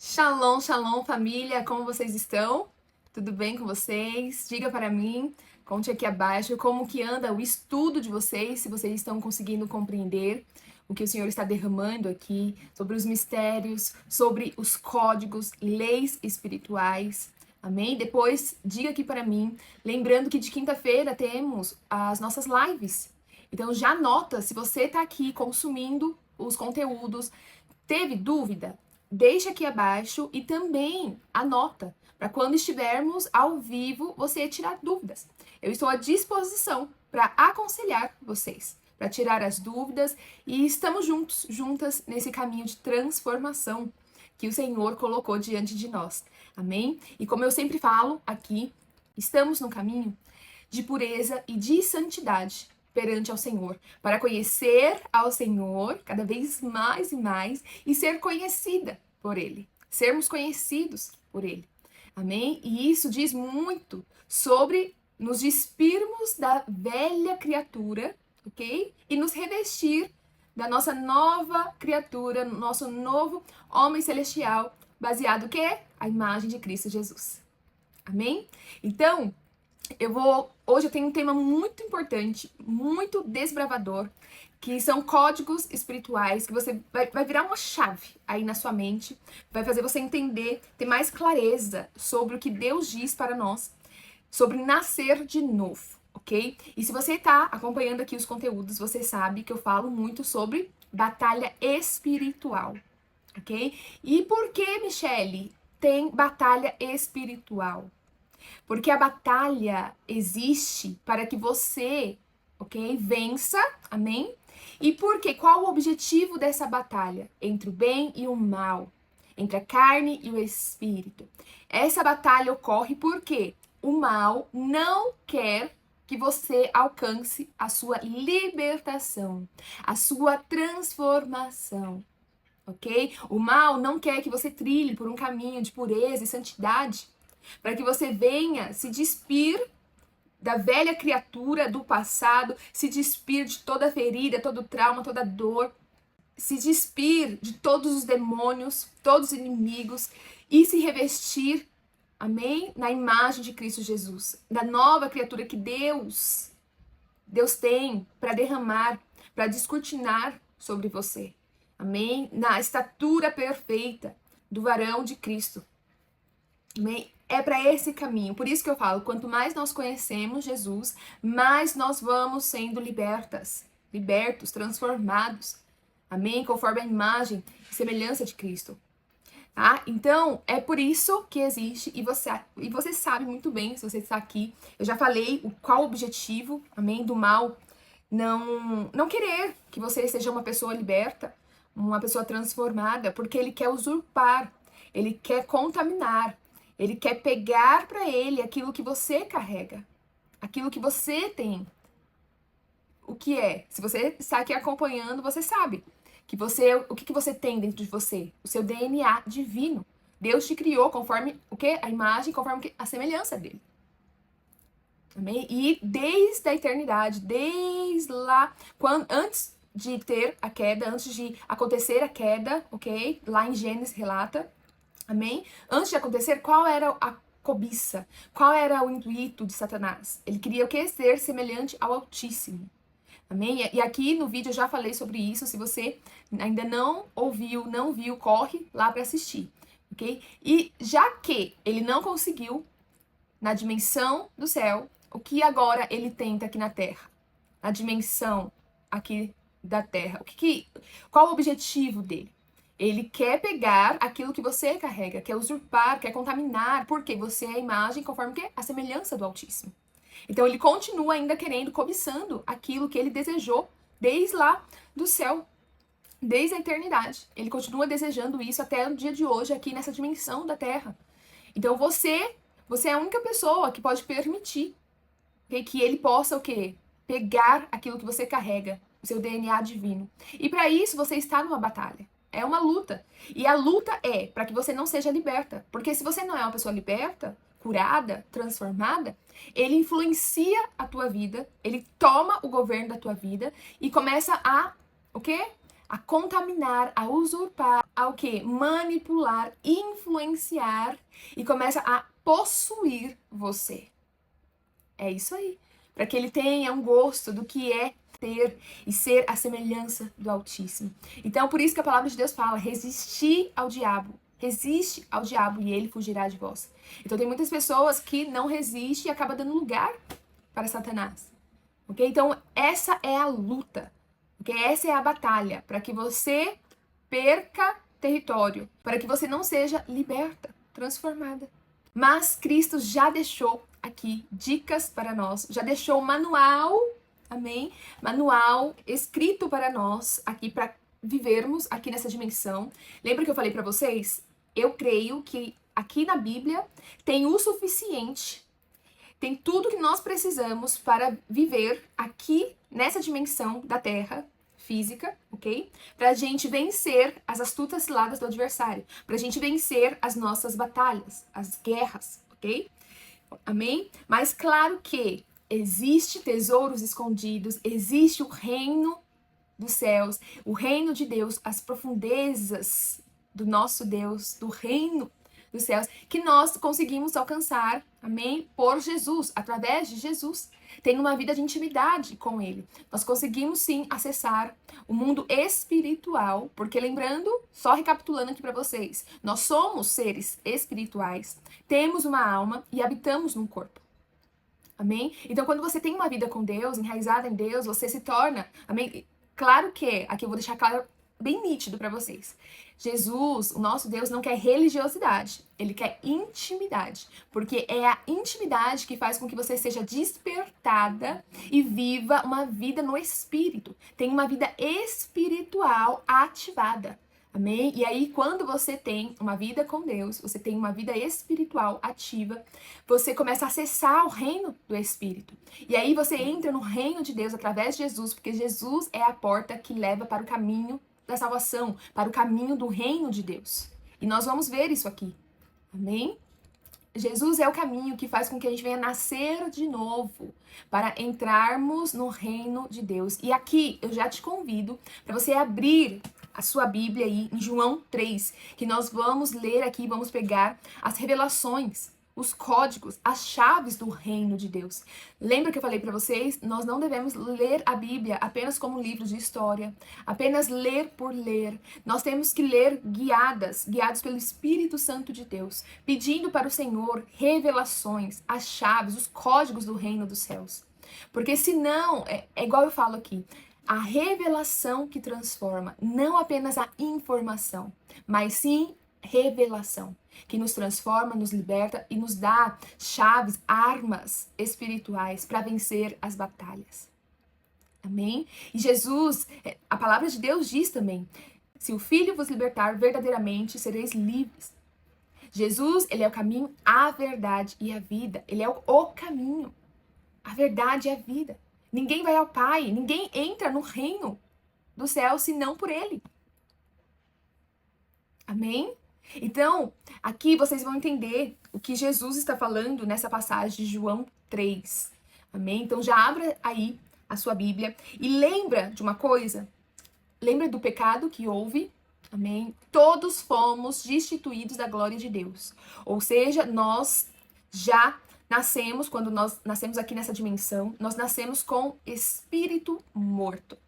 Shalom, shalom, família! Como vocês estão? Tudo bem com vocês? Diga para mim, conte aqui abaixo como que anda o estudo de vocês, se vocês estão conseguindo compreender o que o Senhor está derramando aqui, sobre os mistérios, sobre os códigos, leis espirituais. Amém? Depois, diga aqui para mim, lembrando que de quinta-feira temos as nossas lives. Então já anota, se você está aqui consumindo os conteúdos, teve dúvida? Deixa aqui abaixo e também anota, para quando estivermos ao vivo, você tirar dúvidas. Eu estou à disposição para aconselhar vocês, para tirar as dúvidas e estamos juntos, juntas nesse caminho de transformação que o Senhor colocou diante de nós. Amém? E como eu sempre falo aqui, estamos no caminho de pureza e de santidade perante ao Senhor, para conhecer ao Senhor cada vez mais e mais e ser conhecida por Ele, sermos conhecidos por Ele. Amém? E isso diz muito sobre nos despirmos da velha criatura, ok? E nos revestir da nossa nova criatura, nosso novo homem celestial, baseado o quê? A imagem de Cristo Jesus. Amém? Então, hoje eu tenho um tema muito importante, muito desbravador, que são códigos espirituais, que você vai virar uma chave aí na sua mente, vai fazer você entender, ter mais clareza sobre o que Deus diz para nós, sobre nascer de novo, ok? E se você está acompanhando aqui os conteúdos, você sabe que eu falo muito sobre batalha espiritual, ok? E por que, Michele, tem batalha espiritual? Porque a batalha existe para que você, ok, vença, amém? E por quê? Qual o objetivo dessa batalha? Entre o bem e o mal, entre a carne e o espírito. Essa batalha ocorre porque o mal não quer que você alcance a sua libertação, a sua transformação, ok? O mal não quer que você trilhe por um caminho de pureza e santidade, para que você venha se despir da velha criatura do passado, se despir de toda ferida, todo trauma, toda dor, se despir de todos os demônios, todos os inimigos e se revestir, amém? Na imagem de Cristo Jesus, da nova criatura que Deus tem para derramar, para descortinar sobre você, amém? Na estatura perfeita do varão de Cristo. Amém? É para esse caminho. Por isso que eu falo, quanto mais nós conhecemos Jesus, mais nós vamos sendo libertos, transformados. Amém? Conforme a imagem e semelhança de Cristo. Tá? Então, é por isso que existe, e você sabe muito bem, se você está aqui, eu já falei qual o objetivo, amém, do mal, não querer que você seja uma pessoa liberta, uma pessoa transformada, porque ele quer usurpar, ele quer contaminar, ele quer pegar para ele aquilo que você carrega, aquilo que você tem. O que é? Se você está aqui acompanhando, você sabe que o que você tem dentro de você? O seu DNA divino. Deus te criou conforme o quê? A imagem, conforme a semelhança dele. Amém? E desde a eternidade, desde lá, antes de ter a queda, antes de acontecer a queda, ok? Lá em Gênesis relata. Amém? Antes de acontecer, qual era a cobiça? Qual era o intuito de Satanás? Ele queria o quê? Ser semelhante ao Altíssimo. Amém? E aqui no vídeo eu já falei sobre isso. Se você ainda não ouviu, não viu, corre lá para assistir. Ok? E já que ele não conseguiu na dimensão do céu, o que agora ele tenta aqui na terra? Na dimensão aqui da terra. Qual o objetivo dele? Ele quer pegar aquilo que você carrega, quer usurpar, quer contaminar, porque você é a imagem conforme a semelhança do Altíssimo. Então ele continua ainda querendo, cobiçando aquilo que ele desejou desde lá do céu, desde a eternidade. Ele continua desejando isso até o dia de hoje, aqui nessa dimensão da Terra. Então você é a única pessoa que pode permitir, okay, que ele possa o quê? Pegar aquilo que você carrega, o seu DNA divino. E para isso você está numa batalha. É uma luta. E a luta é para que você não seja liberta. Porque se você não é uma pessoa liberta, curada, transformada, ele influencia a tua vida, ele toma o governo da tua vida e começa a, o quê? A contaminar, a usurpar, a o quê? Manipular, influenciar e começa a possuir você. É isso aí. Para que ele tenha um gosto do que é ter e ser a semelhança do Altíssimo. Então, por isso que a palavra de Deus fala, resistir ao diabo. Resiste ao diabo e ele fugirá de vós. Então, tem muitas pessoas que não resistem e acabam dando lugar para Satanás. Ok? Então, essa é a luta. Ok? Essa é a batalha. Para que você perca território. Para que você não seja liberta, transformada. Mas Cristo já deixou aqui dicas para nós, já deixou manual, amém? Manual escrito para nós aqui para vivermos aqui nessa dimensão. Lembra que eu falei para vocês? Eu creio que aqui na Bíblia tem o suficiente, tem tudo que nós precisamos para viver aqui nessa dimensão da Terra física, ok? Pra gente vencer as astutas ciladas do adversário, pra gente vencer as nossas batalhas, as guerras, ok? Amém? Mas claro que existe tesouros escondidos, existe o reino dos céus, o reino de Deus, as profundezas do nosso Deus, do reino dos céus, que nós conseguimos alcançar, amém? Por Jesus, através de Jesus. Tem uma vida de intimidade com Ele. Nós conseguimos sim acessar o mundo espiritual, porque lembrando, só recapitulando aqui para vocês, nós somos seres espirituais, temos uma alma e habitamos num corpo. Amém? Então, quando você tem uma vida com Deus, enraizada em Deus, você se torna, amém? Claro que, aqui eu vou deixar claro, bem nítido para vocês. Jesus, o nosso Deus, não quer religiosidade, ele quer intimidade, porque é a intimidade que faz com que você seja despertada e viva uma vida no espírito, tem uma vida espiritual ativada. Amém? E aí, quando você tem uma vida com Deus, você tem uma vida espiritual ativa, você começa a acessar o reino do Espírito. E aí você entra no reino de Deus através de Jesus, porque Jesus é a porta que leva para o caminho da salvação, para o caminho do reino de Deus. E nós vamos ver isso aqui. Amém? Jesus é o caminho que faz com que a gente venha nascer de novo para entrarmos no reino de Deus. E aqui eu já te convido para você abrir a sua Bíblia aí em João 3, que nós vamos ler aqui, vamos pegar as revelações, os códigos, as chaves do reino de Deus. Lembra que eu falei para vocês? Nós não devemos ler a Bíblia apenas como um livro de história, apenas ler por ler. Nós temos que ler guiados pelo Espírito Santo de Deus, pedindo para o Senhor revelações, as chaves, os códigos do reino dos céus. Porque senão, é igual eu falo aqui, a revelação que transforma, não apenas a informação, mas sim revelação, que nos transforma, nos liberta e nos dá chaves, armas espirituais para vencer as batalhas. Amém? E Jesus, a palavra de Deus diz também, se o Filho vos libertar, verdadeiramente sereis livres. Jesus, ele é o caminho, a verdade e a vida. Ele é o caminho, a verdade e a vida. Ninguém vai ao Pai, ninguém entra no reino do céu senão por ele. Amém? Então, aqui vocês vão entender o que Jesus está falando nessa passagem de João 3. Amém? Então já abra aí a sua Bíblia e lembra de uma coisa. Lembra do pecado que houve. Amém? Todos fomos destituídos da glória de Deus. Ou seja, nós já nascemos, quando nós nascemos aqui nessa dimensão, nós nascemos com espírito morto.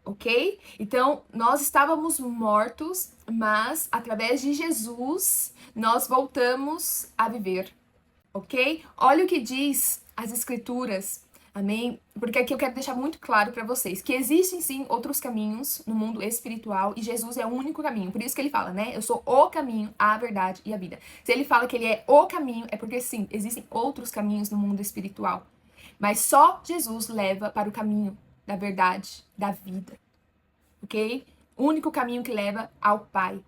Ok? Então, nós estávamos mortos, mas através de Jesus, nós voltamos a viver. Ok? Olha o que diz as Escrituras. Amém? Porque aqui eu quero deixar muito claro para vocês que existem sim outros caminhos no mundo espiritual e Jesus é o único caminho. Por isso que ele fala, né? Eu sou o caminho, a verdade e a vida. Se ele fala que ele é o caminho, é porque sim, existem outros caminhos no mundo espiritual. Mas só Jesus leva para o caminho da verdade, da vida. Ok? O único caminho que leva ao Pai,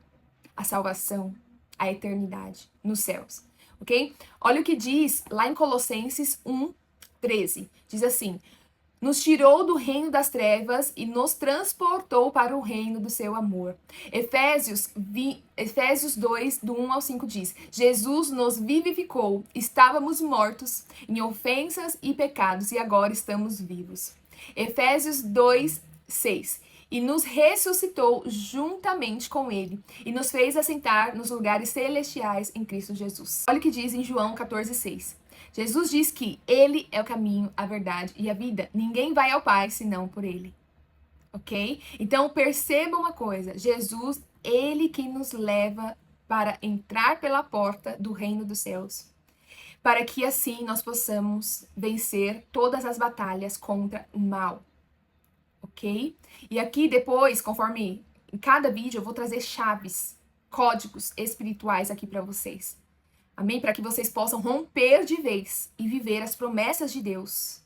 a salvação, a eternidade nos céus. Ok? Olha o que diz lá em Colossenses 1:13. Diz assim: nos tirou do reino das trevas e nos transportou para o reino do seu amor. Efésios 2, do 1 ao 5 diz: Jesus nos vivificou, estávamos mortos em ofensas e pecados e agora estamos vivos. Efésios 2:6. e nos ressuscitou juntamente com ele e nos fez assentar nos lugares celestiais em Cristo Jesus. Olha o que diz em João 14,6. Jesus diz que ele é o caminho, a verdade e a vida. Ninguém vai ao Pai senão por ele. Ok? Então perceba uma coisa, Jesus, ele que nos leva para entrar pela porta do reino dos céus, para que assim nós possamos vencer todas as batalhas contra o mal. Ok? E aqui depois, conforme em cada vídeo, eu vou trazer chaves, códigos espirituais aqui para vocês. Amém? Para que vocês possam romper de vez e viver as promessas de Deus.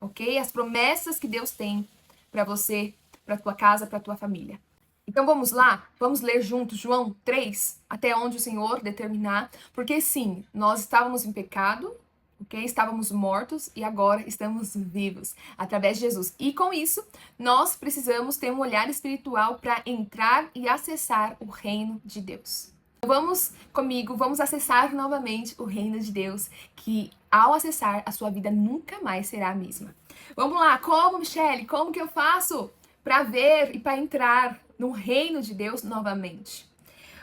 Ok? As promessas que Deus tem para você, para tua casa, para tua família. Então vamos lá? Vamos ler juntos João 3, até onde o Senhor determinar. Porque sim, nós estávamos em pecado, ok? Estávamos mortos e agora estamos vivos através de Jesus. E com isso, nós precisamos ter um olhar espiritual para entrar e acessar o reino de Deus. Vamos comigo, vamos acessar novamente o reino de Deus, que ao acessar, a sua vida nunca mais será a mesma. Vamos lá, como, Michele? Como que eu faço para ver e para entrar no reino de Deus novamente?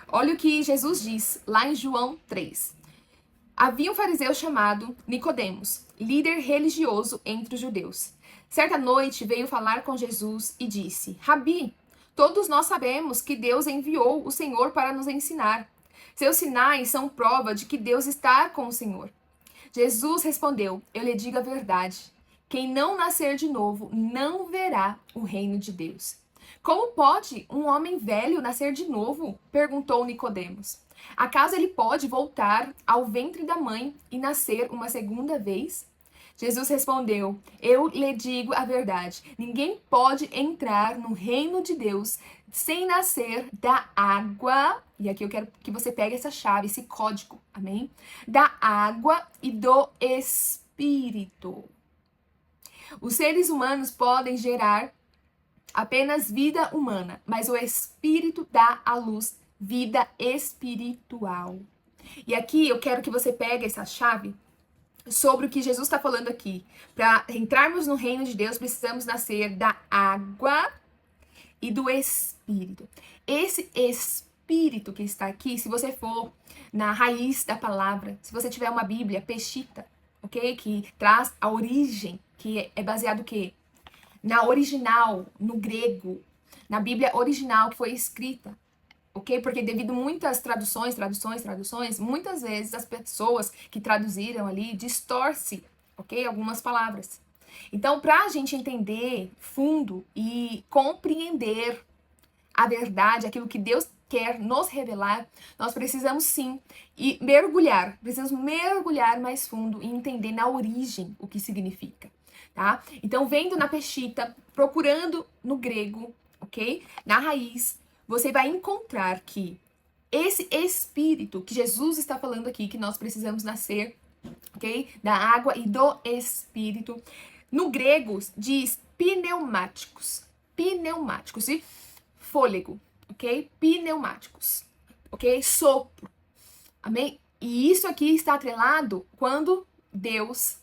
Olha o que Jesus diz lá em João 3. Havia um fariseu chamado Nicodemos, líder religioso entre os judeus. Certa noite veio falar com Jesus e disse: Rabi, todos nós sabemos que Deus enviou o Senhor para nos ensinar. Seus sinais são prova de que Deus está com o Senhor. Jesus respondeu: Eu lhe digo a verdade. Quem não nascer de novo não verá o reino de Deus. Como pode um homem velho nascer de novo? Perguntou Nicodemos. Acaso ele pode voltar ao ventre da mãe e nascer uma segunda vez? Jesus respondeu: Eu lhe digo a verdade. Ninguém pode entrar no reino de Deus sem nascer da água. E aqui eu quero que você pegue essa chave, esse código, amém? Da água e do Espírito. Os seres humanos podem gerar apenas vida humana, mas o Espírito dá à luz vida espiritual. E aqui eu quero que você pegue essa chave sobre o que Jesus está falando aqui. Para entrarmos no reino de Deus, precisamos nascer da água e do Espírito. Esse Espírito que está aqui, se você for na raiz da palavra, se você tiver uma Bíblia, Peshitta, ok? Que traz a origem, que é baseado o quê? Na original, no grego, na Bíblia original que foi escrita, ok? Porque devido a muitas traduções, muitas vezes as pessoas que traduziram ali distorcem, ok? Algumas palavras. Então, para a gente entender fundo e compreender a verdade, aquilo que Deus quer nos revelar, nós precisamos sim precisamos mergulhar mais fundo e entender na origem o que significa. Tá? Então, vendo na Peshitta, procurando no grego, ok? Na raiz, você vai encontrar que esse Espírito que Jesus está falando aqui, que nós precisamos nascer, ok? Da água e do Espírito. No grego, diz pneumáticos. Pneumáticos e fôlego, ok? Pneumáticos, ok? Sopro, amém? E isso aqui está atrelado quando Deus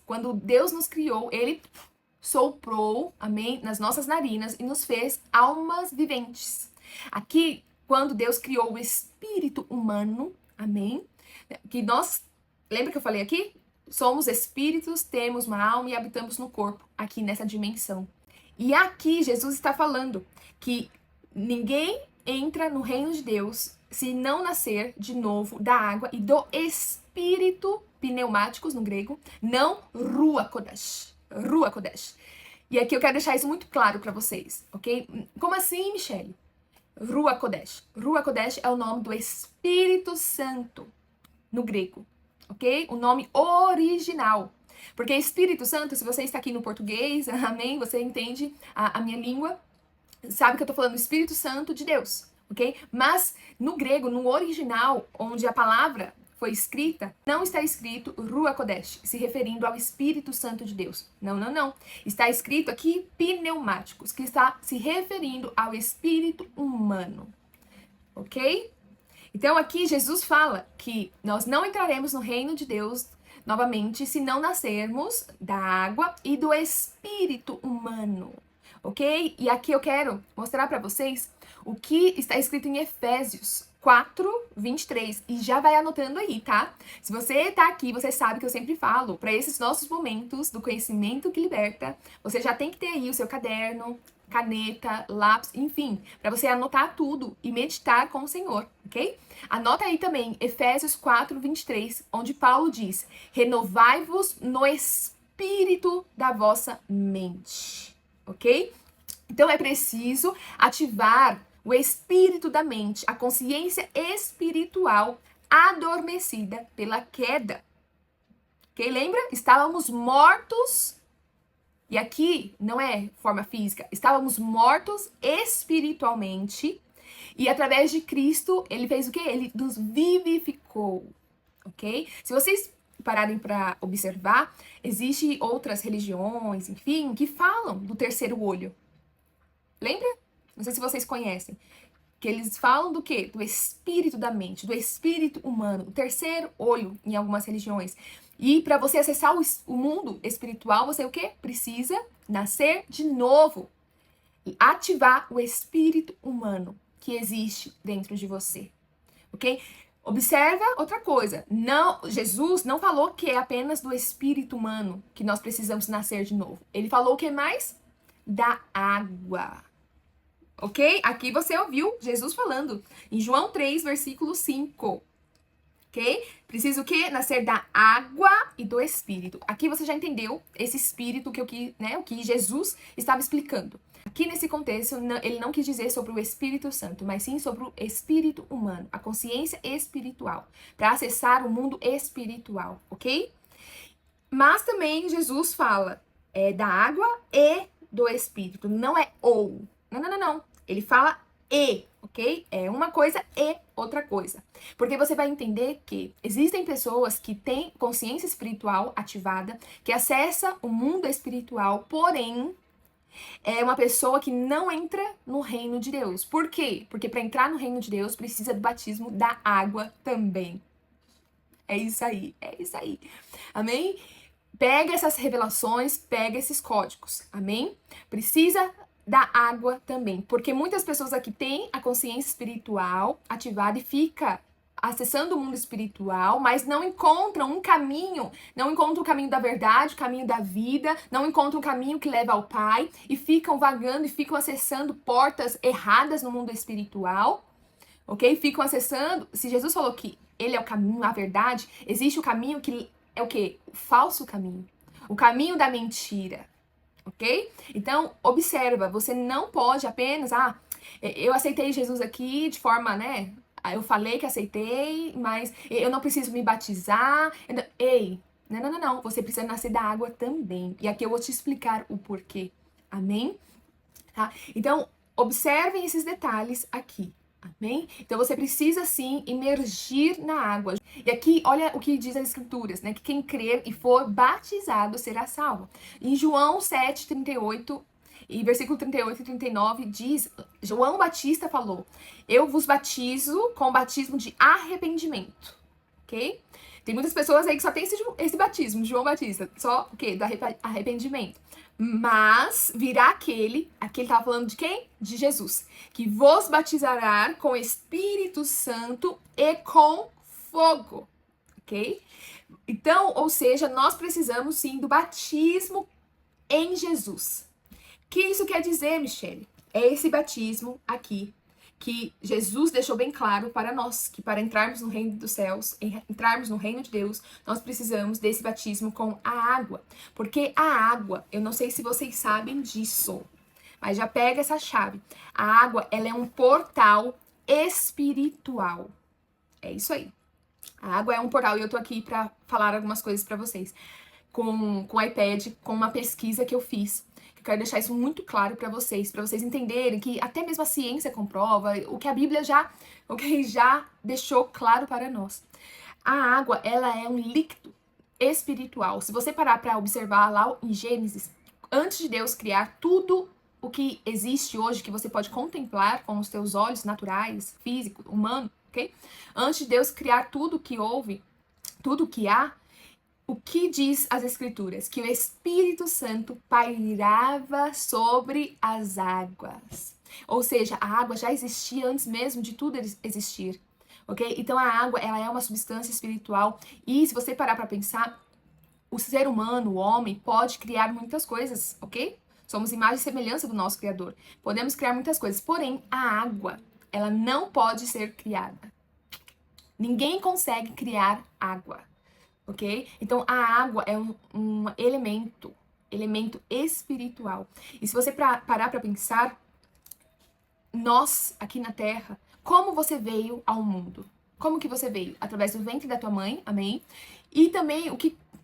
nos criou, ele soprou, amém, nas nossas narinas e nos fez almas viventes. Aqui, quando Deus criou o espírito humano, amém, que nós, lembra que eu falei aqui? Somos espíritos, temos uma alma e habitamos no corpo, aqui nessa dimensão. E aqui Jesus está falando que ninguém entra no reino de Deus se não nascer de novo da água e do espírito, pneumáticos no grego, não Ruach Kodesh. Ruach Kodesh. E aqui eu quero deixar isso muito claro para vocês, ok? Como assim, Michele? Ruach Kodesh. Ruach Kodesh é o nome do Espírito Santo no grego, ok? O nome original. Porque Espírito Santo, se você está aqui no português, amém? Você entende a minha língua, sabe que eu tô falando Espírito Santo de Deus, ok? Mas no grego, no original, onde a palavra foi escrita, não está escrito Ruach Kodesh, se referindo ao Espírito Santo de Deus. Não, não, não. Está escrito aqui pneumáticos, que está se referindo ao espírito humano. Ok? Então aqui Jesus fala que nós não entraremos no reino de Deus novamente se não nascermos da água e do espírito humano. ok? E aqui eu quero mostrar para vocês o que está escrito em Efésios 4:23. E já vai anotando aí, tá? Se você tá aqui, você sabe que eu sempre falo, para esses nossos momentos do conhecimento que liberta, você já tem que ter aí o seu caderno, caneta, lápis, enfim, para você anotar tudo e meditar com o Senhor, ok? Anota aí também Efésios 4:23, onde Paulo diz: renovai-vos no espírito da vossa mente, ok? Então é preciso ativar o espírito da mente, a consciência espiritual adormecida pela queda. Ok? Lembra? Estávamos mortos. E aqui não é forma física. Estávamos mortos espiritualmente. E através de Cristo, ele fez o quê? Ele nos vivificou. Ok? Se vocês pararem para observar, existem outras religiões, enfim, que falam do terceiro olho. Lembra? Não sei se vocês conhecem. Que eles falam do quê? Do espírito da mente, do espírito humano, o terceiro olho em algumas religiões. E para você acessar o mundo espiritual, você o quê? Precisa nascer de novo. E ativar o espírito humano que existe dentro de você. Ok? Observa outra coisa. Não, Jesus não falou que é apenas do espírito humano que nós precisamos nascer de novo. Ele falou o que mais? Da água. Ok? Aqui você ouviu Jesus falando. Em João 3, versículo 5. Ok? Precisa o quê? Nascer da água e do Espírito. Aqui você já entendeu esse Espírito o que Jesus estava explicando. Aqui nesse contexto, ele não quis dizer sobre o Espírito Santo, mas sim sobre o espírito humano, a consciência espiritual, para acessar o mundo espiritual, ok? Mas também Jesus fala da água e do Espírito, não é ou. Não. Ele fala e, ok? É uma coisa e outra coisa. Porque você vai entender que existem pessoas que têm consciência espiritual ativada, que acessa o mundo espiritual, porém é uma pessoa que não entra no reino de Deus. Por quê? Porque para entrar no reino de Deus precisa do batismo da água também. É isso aí. Amém? Pega essas revelações, pega esses códigos. Amém? Precisa da água também, porque muitas pessoas aqui têm a consciência espiritual ativada e fica acessando o mundo espiritual, mas não encontram um caminho, não encontram o caminho da verdade, o caminho da vida, não encontram o caminho que leva ao Pai e ficam vagando e ficam acessando portas erradas no mundo espiritual, ok? Ficam acessando, se Jesus falou que ele é o caminho, a verdade, existe o caminho que é o quê? O falso caminho, o caminho da mentira. Ok? Então, observa, você não pode apenas, eu aceitei Jesus aqui de forma, né? Eu falei que aceitei, mas eu não preciso me batizar. Ei, não. Você precisa nascer da água também. E aqui eu vou te explicar o porquê. Amém? Tá? Então, observem esses detalhes aqui. Amém? Então você precisa sim emergir na água. E aqui, olha o que diz as escrituras, né? Que quem crer e for batizado será salvo. Em João 7:38 e versículo 38 e 39 diz, João Batista falou: eu vos batizo com o batismo de arrependimento. Ok? Tem muitas pessoas aí que só tem esse batismo de João Batista, só o quê? Do arrependimento. Mas virá aquele estava falando de quem? De Jesus, que vos batizará com Espírito Santo e com fogo, ok? Então, ou seja, nós precisamos sim do batismo em Jesus. O que isso quer dizer, Michele? É esse batismo aqui que Jesus deixou bem claro para nós, que para entrarmos no reino dos céus, entrarmos no reino de Deus, nós precisamos desse batismo com a água. Porque a água, eu não sei se vocês sabem disso, mas já pega essa chave. A água, ela é um portal espiritual. É isso aí. A água é um portal e eu tô aqui para falar algumas coisas para vocês. Com o iPad, com uma pesquisa que eu fiz. Eu quero deixar isso muito claro para vocês entenderem que até mesmo a ciência comprova o que a Bíblia já deixou claro para nós. A água, ela é um líquido espiritual. Se você parar para observar lá em Gênesis, antes de Deus criar tudo o que existe hoje, que você pode contemplar com os teus olhos naturais, físico, humano, ok? Antes de Deus criar tudo que houve, tudo que há, O que diz as Escrituras? Que o Espírito Santo pairava sobre as águas. Ou seja, a água já existia antes mesmo de tudo existir, ok? Então a água, ela é uma substância espiritual e se você parar para pensar, o ser humano, o homem, pode criar muitas coisas, ok? Somos imagem e semelhança do nosso Criador. Podemos criar muitas coisas, porém a água, ela não pode ser criada. Ninguém consegue criar água. Ok? Então, a água é um elemento espiritual. E se você parar para pensar, nós, aqui na Terra, como você veio ao mundo? Como que você veio? Através do ventre da tua mãe, amém? E também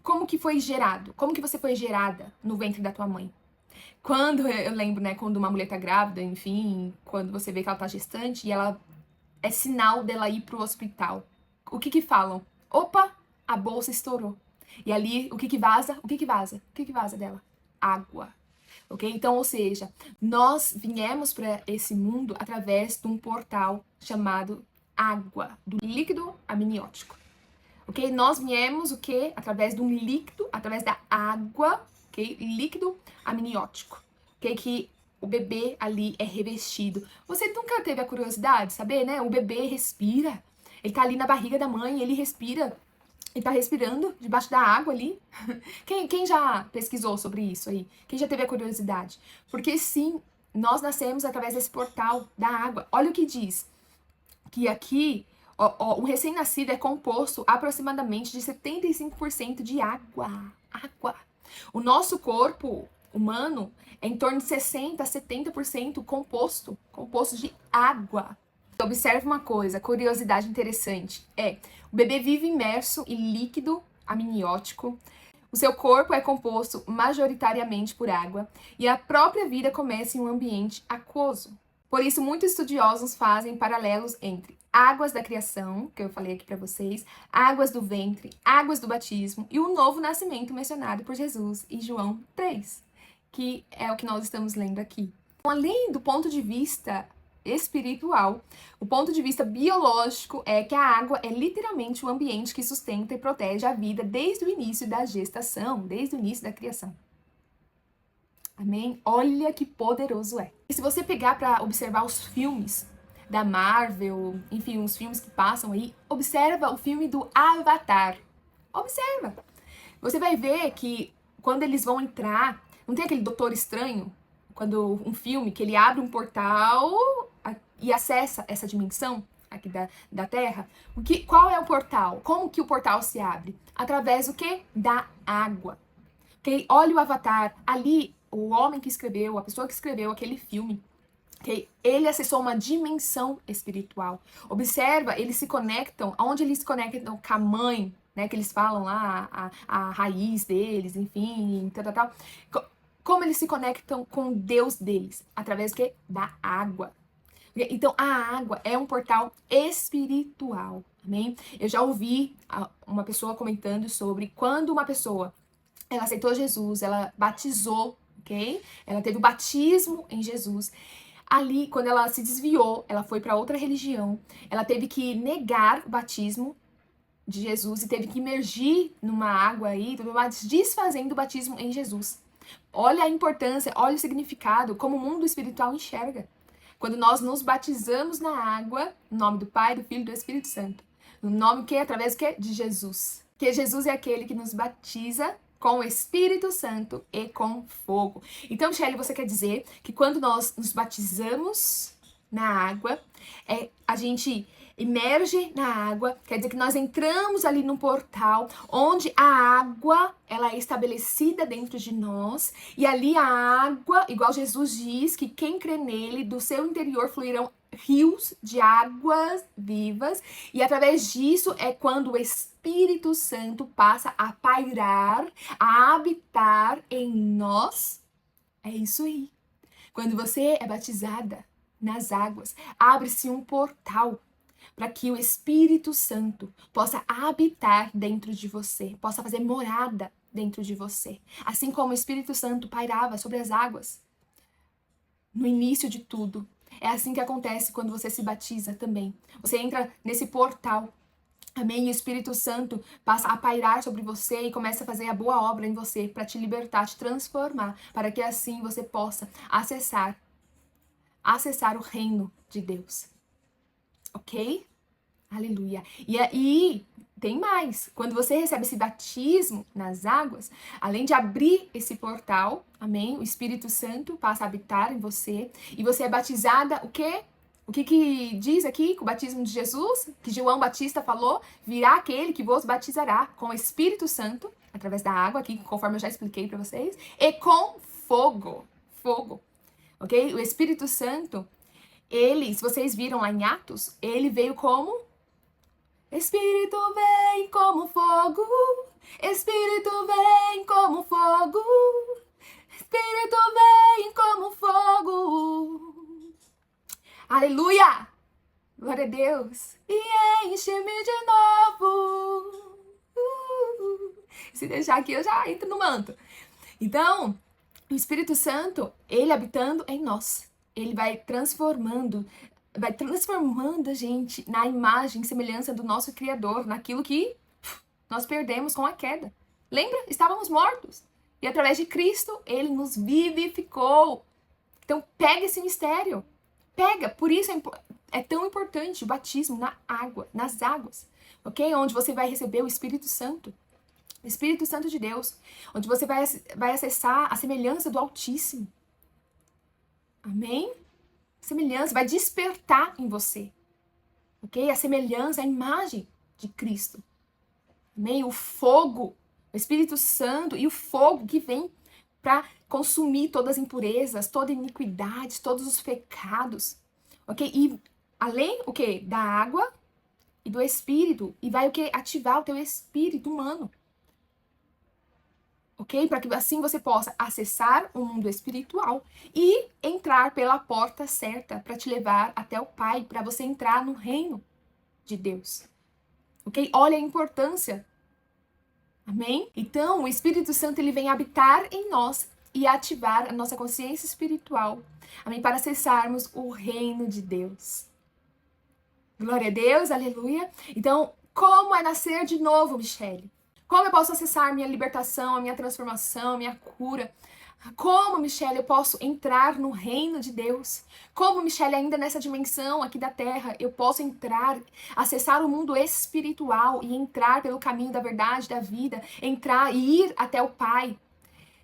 como que foi gerado? Como que você foi gerada no ventre da tua mãe? Quando, eu lembro, né, quando uma mulher tá grávida, enfim, quando você vê que ela tá gestante e ela é sinal dela ir pro hospital. O que que falam? Opa, a bolsa estourou. E ali, o que que vaza? O que que vaza? O que que vaza dela? Água. Ok? Então, ou seja, nós viemos para esse mundo através de um portal chamado água, do líquido amniótico. Ok? Nós viemos o quê? Através de um líquido, através da água, ok? Líquido amniótico. Ok? Que o bebê ali é revestido. Você nunca teve a curiosidade de saber, né? O bebê respira. Ele tá ali na barriga da mãe, ele respira. Ele tá respirando debaixo da água ali. Quem já pesquisou sobre isso aí? Quem já teve a curiosidade? Porque sim, nós nascemos através desse portal da água. Olha o que diz. Que aqui, o recém-nascido é composto aproximadamente de 75% de água. Água. O nosso corpo humano é em torno de 60% a 70% composto de água. Observe uma coisa, curiosidade interessante, o bebê vive imerso em líquido amniótico, o seu corpo é composto majoritariamente por água e a própria vida começa em um ambiente aquoso. Por isso, muitos estudiosos fazem paralelos entre águas da criação, que eu falei aqui para vocês, águas do ventre, águas do batismo e o novo nascimento mencionado por Jesus em João 3, que é o que nós estamos lendo aqui. Além do ponto de vista espiritual, o ponto de vista biológico é que a água é literalmente o ambiente que sustenta e protege a vida desde o início da gestação, desde o início da criação. Amém? Olha que poderoso é. E se você pegar para observar os filmes da Marvel, enfim, os filmes que passam aí, observa o filme do Avatar. Observa. Você vai ver que quando eles vão entrar, não tem aquele Doutor Estranho? Quando um filme que ele abre um portal e acessa essa dimensão aqui da Terra. Qual é o portal? Como que o portal se abre? Através do quê? Da água. Okay? Olha o Avatar. Ali, o homem que escreveu, a pessoa que escreveu aquele filme, okay? Ele acessou uma dimensão espiritual. Observa, eles se conectam, aonde eles se conectam com a mãe, né? Que eles falam lá, a raiz deles, enfim, tal. Como eles se conectam com o Deus deles? Através do quê? Da água. Então, a água é um portal espiritual, amém? Eu já ouvi uma pessoa comentando sobre quando uma pessoa, ela aceitou Jesus, ela batizou, ok? Ela teve o batismo em Jesus. Ali, quando ela se desviou, ela foi para outra religião, ela teve que negar o batismo de Jesus e teve que imergir numa água aí, desfazendo o batismo em Jesus. Olha a importância, olha o significado, como o mundo espiritual enxerga. Quando nós nos batizamos na água, no nome do Pai, do Filho e do Espírito Santo. No nome que? Através do quê? De Jesus. Que Jesus é aquele que nos batiza com o Espírito Santo e com fogo. Então, Shelly, você quer dizer que quando nós nos batizamos na água, a gente emerge na água, quer dizer que nós entramos ali num portal onde a água, ela é estabelecida dentro de nós, e ali a água, igual Jesus diz, que quem crê nele, do seu interior fluirão rios de águas vivas, e através disso é quando o Espírito Santo passa a pairar, a habitar em nós. É isso aí. Quando você é batizada nas águas, abre-se um portal para que o Espírito Santo possa habitar dentro de você, possa fazer morada dentro de você. Assim como o Espírito Santo pairava sobre as águas no início de tudo. É assim que acontece quando você se batiza também. Você entra nesse portal Amém? E o Espírito Santo passa a pairar sobre você e começa a fazer a boa obra em você para te libertar, te transformar, para que assim você possa acessar o reino de Deus. Ok? Aleluia. E aí, tem mais. Quando você recebe esse batismo nas águas, além de abrir esse portal, amém? O Espírito Santo passa a habitar em você. E você é batizada, o quê? O que diz aqui com o batismo de Jesus? Que João Batista falou? Virá aquele que vos batizará com o Espírito Santo, através da água, aqui, conforme eu já expliquei para vocês, e com fogo. Fogo. Ok? O Espírito Santo, ele, se vocês viram lá em Atos, ele veio como Espírito vem como fogo, Espírito vem como fogo, Espírito vem como fogo. Aleluia! Glória a Deus! E enche-me de novo. Se deixar aqui, eu já entro no manto. Então, o Espírito Santo, ele habitando em nós, ele vai transformando a gente na imagem e semelhança do nosso Criador, naquilo que nós perdemos com a queda. Lembra? Estávamos mortos. E através de Cristo, ele nos vivificou. Então, pega esse mistério. Pega. Por isso é tão importante o batismo na água, nas águas. Ok? Onde você vai receber o Espírito Santo. O Espírito Santo de Deus. Onde você vai acessar a semelhança do Altíssimo. Amém? Semelhança, vai despertar em você, ok? A semelhança, a imagem de Cristo. Amém? O fogo, o Espírito Santo e o fogo que vem para consumir todas as impurezas, toda iniquidade, todos os pecados, ok? E além, o quê? Da água e do Espírito, e vai o quê? Ativar o teu espírito humano. Ok? Para que assim você possa acessar o mundo espiritual e entrar pela porta certa para te levar até o Pai, para você entrar no reino de Deus. Ok? Olha a importância. Amém? Então, o Espírito Santo ele vem habitar em nós e ativar a nossa consciência espiritual. Amém? Para acessarmos o reino de Deus. Glória a Deus, aleluia. Então, como é nascer de novo, Michele? Como eu posso acessar a minha libertação, a minha transformação, a minha cura? Como, Michele, eu posso entrar no reino de Deus? Como, Michele, ainda nessa dimensão aqui da Terra, eu posso entrar, acessar o mundo espiritual e entrar pelo caminho da verdade, da vida, entrar e ir até o Pai?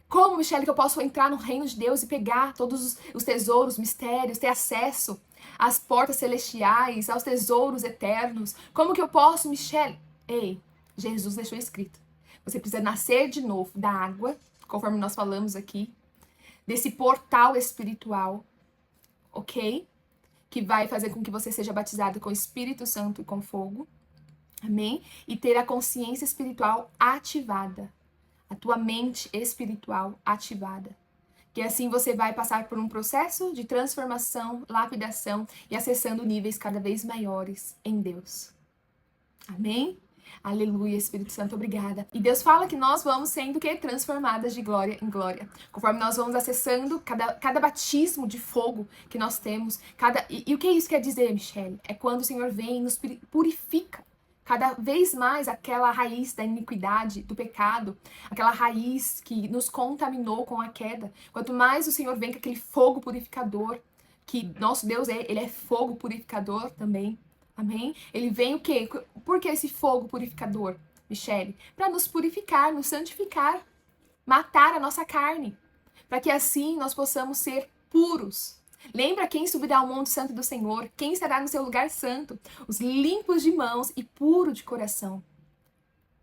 Como, Michele, que eu posso entrar no reino de Deus e pegar todos os tesouros, mistérios, ter acesso às portas celestiais, aos tesouros eternos? Como que eu posso, Michele? Ei, Jesus deixou escrito. Você precisa nascer de novo da água, conforme nós falamos aqui, desse portal espiritual, ok? Que vai fazer com que você seja batizado com o Espírito Santo e com fogo, amém? E ter a consciência espiritual ativada, a tua mente espiritual ativada. Que assim você vai passar por um processo de transformação, lapidação e acessando níveis cada vez maiores em Deus. Amém? Aleluia, Espírito Santo, obrigada. E Deus fala que nós vamos sendo que transformadas de glória em glória. Conforme nós vamos acessando cada batismo de fogo que nós temos. E o que isso quer dizer, Michele? É quando o Senhor vem e nos purifica. Cada vez mais aquela raiz da iniquidade, do pecado, aquela raiz que nos contaminou com a queda. Quanto mais o Senhor vem com aquele fogo purificador, que nosso Deus ele é fogo purificador também. Amém? Ele vem o quê? Por que esse fogo purificador, Michele? Para nos purificar, nos santificar, matar a nossa carne, para que assim nós possamos ser puros. Lembra quem subirá ao monte santo do Senhor? Quem estará no seu lugar santo? Os limpos de mãos e puro de coração.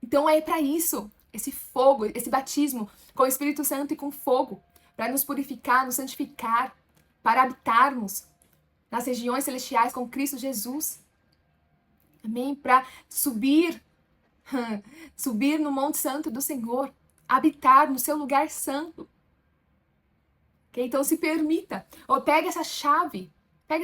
Então é para isso, esse fogo, esse batismo com o Espírito Santo e com fogo, para nos purificar, nos santificar, para habitarmos nas regiões celestiais com Cristo Jesus. Amém? Para subir no Monte Santo do Senhor, habitar no seu lugar santo. Okay? Então se permita, ou pega essa chave, pega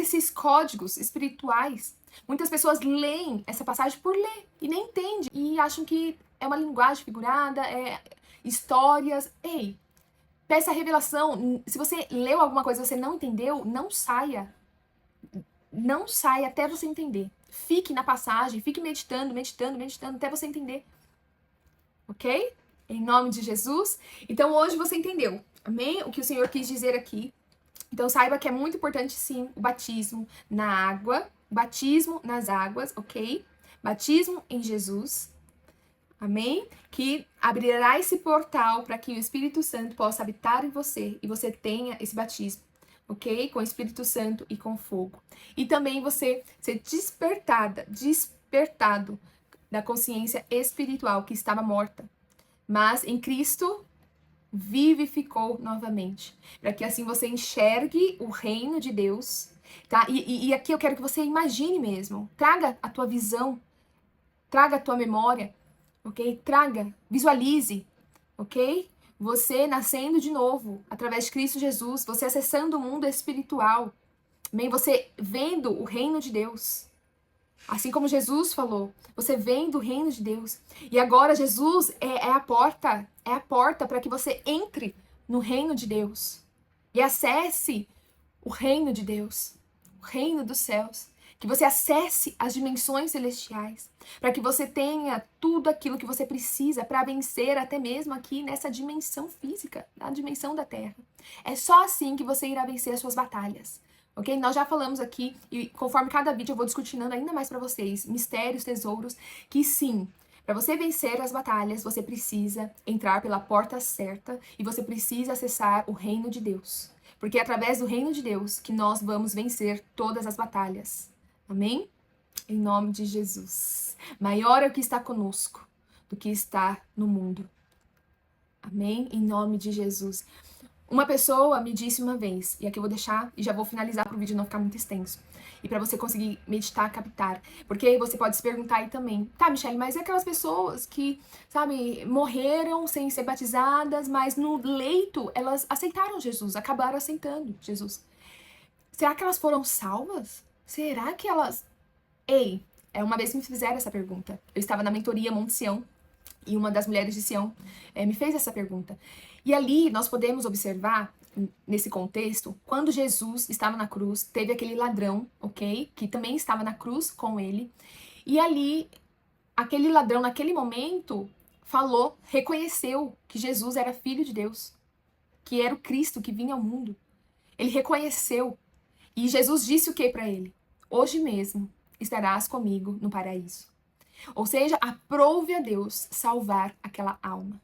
esses códigos espirituais. Muitas pessoas leem essa passagem por ler e nem entendem, e acham que é uma linguagem figurada, é histórias. Ei, peça a revelação. Se você leu alguma coisa e você não entendeu, não saia. Não saia até você entender. Fique na passagem, fique meditando, meditando, meditando, até você entender. Ok? Em nome de Jesus. Então hoje você entendeu, amém? O que o Senhor quis dizer aqui. Então saiba que é muito importante sim o batismo na água, batismo nas águas, ok? Batismo em Jesus, amém? Que abrirá esse portal para que o Espírito Santo possa habitar em você e você tenha esse batismo, ok? Com o Espírito Santo e com fogo. E também você ser despertado da consciência espiritual que estava morta, mas em Cristo vivificou novamente, para que assim você enxergue o reino de Deus, tá? E aqui eu quero que você imagine mesmo, traga a tua visão, traga a tua memória, ok? Traga, visualize, ok? Você nascendo de novo, através de Cristo Jesus, você acessando o mundo espiritual, amém? Você vendo o reino de Deus. Assim como Jesus falou, você vem do reino de Deus. E agora Jesus é a porta para que você entre no reino de Deus. E acesse o reino de Deus, o reino dos céus. Que você acesse as dimensões celestiais, para que você tenha tudo aquilo que você precisa para vencer até mesmo aqui nessa dimensão física, na dimensão da terra. É só assim que você irá vencer as suas batalhas. Ok? Nós já falamos aqui, e conforme cada vídeo eu vou discutindo ainda mais para vocês, mistérios, tesouros, que sim, para você vencer as batalhas, você precisa entrar pela porta certa e você precisa acessar o reino de Deus. Porque é através do reino de Deus que nós vamos vencer todas as batalhas. Amém? Em nome de Jesus. Maior é o que está conosco do que está no mundo. Amém? Em nome de Jesus. Uma pessoa me disse uma vez, e aqui eu vou deixar e já vou finalizar para o vídeo não ficar muito extenso. E para você conseguir meditar, captar. Porque você pode se perguntar aí também, tá, Michelle, mas é aquelas pessoas que, sabe, morreram sem ser batizadas, mas no leito elas aceitaram Jesus, acabaram aceitando Jesus. Será que elas foram salvas? Será que elas... Ei, uma vez me fizeram essa pergunta. Eu estava na mentoria Monte Sião, e uma das mulheres de Sião me fez essa pergunta. E ali nós podemos observar, nesse contexto, quando Jesus estava na cruz, teve aquele ladrão, ok? Que também estava na cruz com ele. E ali, aquele ladrão, naquele momento, falou, reconheceu que Jesus era filho de Deus, que era o Cristo que vinha ao mundo. Ele reconheceu. E Jesus disse o que para ele? Hoje mesmo estarás comigo no paraíso. Ou seja, aprove a Deus salvar aquela alma.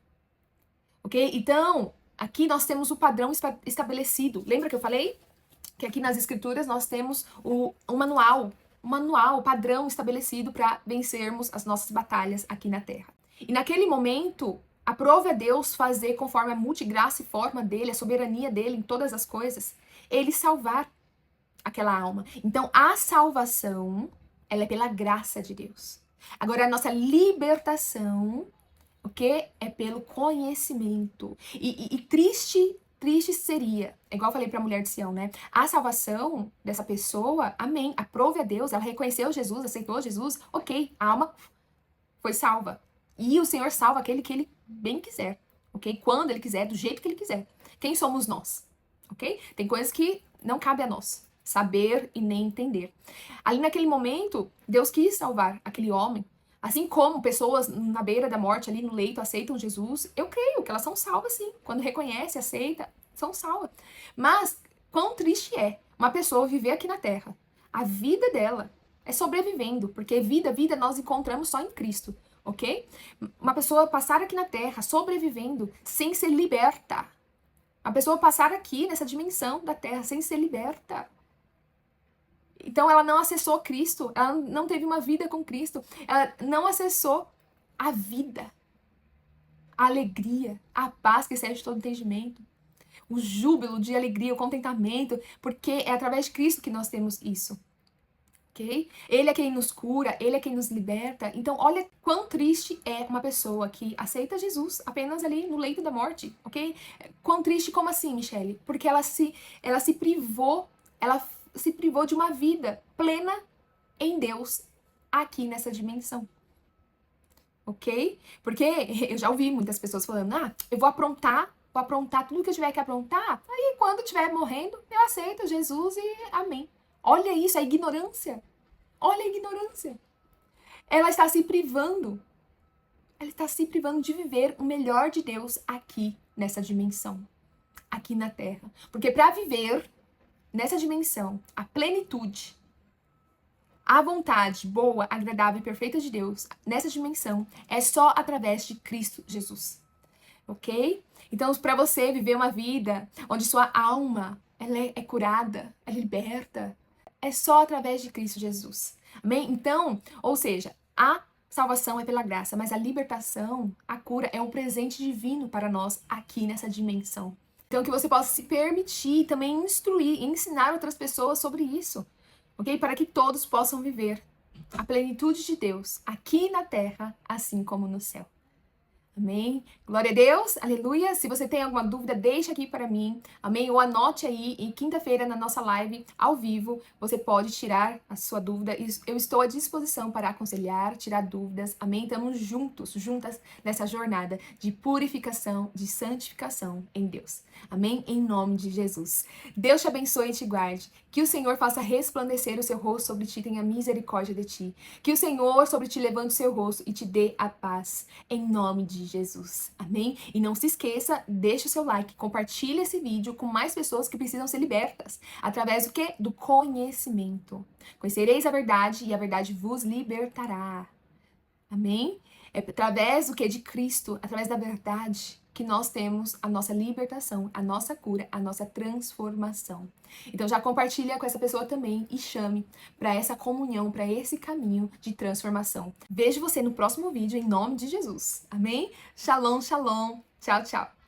Ok? Então, aqui nós temos o padrão estabelecido. Lembra que eu falei? Que aqui nas escrituras nós temos um manual, o padrão estabelecido para vencermos as nossas batalhas aqui na terra. E naquele momento, aprove a Deus fazer conforme a multigraça e forma dele, a soberania dele em todas as coisas, ele salvar aquela alma. Então, a salvação, ela é pela graça de Deus. Agora, a nossa libertação, o que? É pelo conhecimento. E triste seria, igual eu falei para a mulher de Sião, né? A salvação dessa pessoa, amém, aprove a Deus, ela reconheceu Jesus, aceitou Jesus, ok, a alma foi salva. E o Senhor salva aquele que ele bem quiser, ok? Quando ele quiser, do jeito que ele quiser. Quem somos nós, ok? Tem coisas que não cabe a nós saber e nem entender. Ali naquele momento, Deus quis salvar aquele homem. Assim como pessoas na beira da morte, ali no leito, aceitam Jesus, eu creio que elas são salvas sim. Quando reconhece, aceita, são salvas. Mas, quão triste é uma pessoa viver aqui na Terra. A vida dela é sobrevivendo, porque vida nós encontramos só em Cristo, ok? Uma pessoa passar aqui na Terra, sobrevivendo, sem ser liberta. Uma pessoa passar aqui nessa dimensão da Terra, sem ser liberta. Então ela não acessou Cristo, ela não teve uma vida com Cristo, ela não acessou a vida, a alegria, a paz que excede todo entendimento, o júbilo de alegria, o contentamento, porque é através de Cristo que nós temos isso, ok? Ele é quem nos cura, ele é quem nos liberta. Então olha quão triste é uma pessoa que aceita Jesus apenas ali no leito da morte, ok? Quão triste, como assim, Michelle? Porque ela se privou, se privou de uma vida plena em Deus aqui nessa dimensão. Ok? Porque eu já ouvi muitas pessoas falando, eu vou aprontar tudo que eu tiver que aprontar, aí quando estiver morrendo, eu aceito Jesus e amém. Olha isso, a ignorância. Olha a ignorância. Ela está se privando. Ela está se privando de viver o melhor de Deus aqui, nessa dimensão. Aqui na Terra. Porque para viver nessa dimensão, a plenitude, a vontade boa, agradável e perfeita de Deus, nessa dimensão, é só através de Cristo Jesus. Ok? Então, para você viver uma vida onde sua alma ela é curada, é liberta, é só através de Cristo Jesus. Amém? Então, ou seja, a salvação é pela graça, mas a libertação, a cura, é um presente divino para nós aqui nessa dimensão. Então, que você possa se permitir também instruir e ensinar outras pessoas sobre isso, ok? Para que todos possam viver a plenitude de Deus aqui na terra, assim como no céu. Amém? Glória a Deus, aleluia. Se você tem alguma dúvida, deixa aqui para mim, amém? Ou anote aí, e quinta-feira na nossa live ao vivo, você pode tirar a sua dúvida. Eu estou à disposição para aconselhar, tirar dúvidas, amém? Estamos juntos, juntas nessa jornada de purificação, de santificação em Deus, amém? Em nome de Jesus. Deus te abençoe e te guarde. Que o Senhor faça resplandecer o seu rosto sobre ti, tenha misericórdia de ti. Que o Senhor sobre ti levante o seu rosto e te dê a paz, em nome de Jesus, amém? E não se esqueça, deixa o seu like, compartilha esse vídeo com mais pessoas que precisam ser libertas, através do quê? Do conhecimento. Conhecereis a verdade e a verdade vos libertará, amém? É através do quê? De Cristo, através da verdade, que nós temos a nossa libertação, a nossa cura, a nossa transformação. Então já compartilha com essa pessoa também e chame para essa comunhão, para esse caminho de transformação. Vejo você no próximo vídeo em nome de Jesus. Amém? Shalom, shalom. Tchau, tchau.